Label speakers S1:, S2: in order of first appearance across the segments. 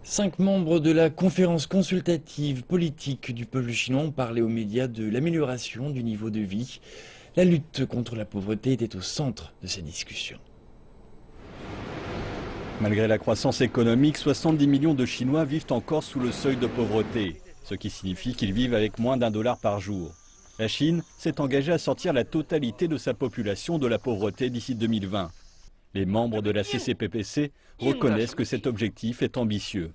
S1: 5 membres de la conférence consultative politique du peuple chinois ont parlé aux médias de l'amélioration du niveau de vie. La lutte contre la pauvreté était au centre de ces discussions.
S2: Malgré la croissance économique, 70 millions de Chinois vivent encore sous le seuil de pauvreté, ce qui signifie qu'ils vivent avec moins d'1 $ par jour. La Chine s'est engagée à sortir la totalité de sa population de la pauvreté d'ici 2020. Les membres de la CCPPC reconnaissent que cet objectif est ambitieux.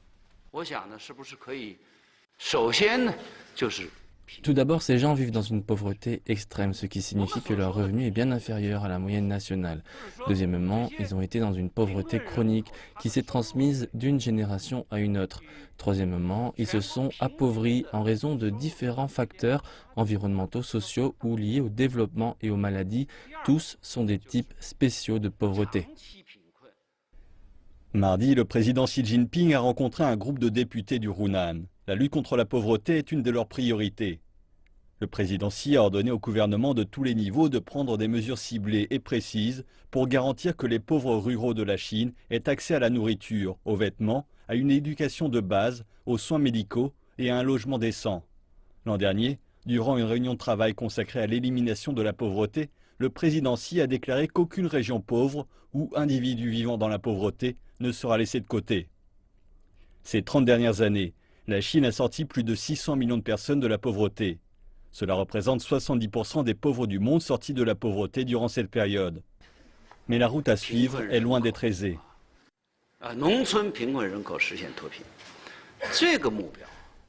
S3: Tout d'abord, ces gens vivent dans une pauvreté extrême, ce qui signifie que leur revenu est bien inférieur à la moyenne nationale. Deuxièmement, ils ont été dans une pauvreté chronique qui s'est transmise d'une génération à une autre. Troisièmement, ils se sont appauvris en raison de différents facteurs environnementaux, sociaux ou liés au développement et aux maladies. Tous sont des types spéciaux de pauvreté.
S2: Mardi, le président Xi Jinping a rencontré un groupe de députés du Hunan. La lutte contre la pauvreté est une de leurs priorités. Le président Xi a ordonné au gouvernement de tous les niveaux de prendre des mesures ciblées et précises pour garantir que les pauvres ruraux de la Chine aient accès à la nourriture, aux vêtements, à une éducation de base, aux soins médicaux et à un logement décent. L'an dernier, durant une réunion de travail consacrée à l'élimination de la pauvreté, le président Xi a déclaré qu'aucune région pauvre ou individu vivant dans la pauvreté ne sera laissé de côté. Ces 30 dernières années, la Chine a sorti plus de 600 millions de personnes de la pauvreté. Cela représente 70% des pauvres du monde sortis de la pauvreté durant cette période. Mais la route à suivre est loin d'être aisée.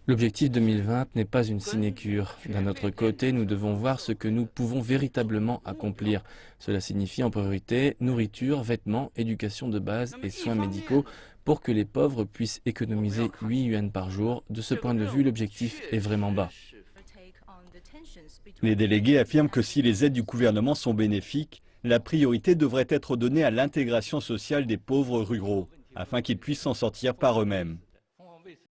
S3: L'objectif 2020 n'est pas une sinécure. D'un autre côté, nous devons voir ce que nous pouvons véritablement accomplir. Cela signifie en priorité nourriture, vêtements, éducation de base et soins médicaux pour que les pauvres puissent économiser 8 yuan par jour. De ce point de vue, l'objectif est vraiment bas.
S2: Les délégués affirment que si les aides du gouvernement sont bénéfiques, la priorité devrait être donnée à l'intégration sociale des pauvres ruraux, afin qu'ils puissent s'en sortir par eux-mêmes.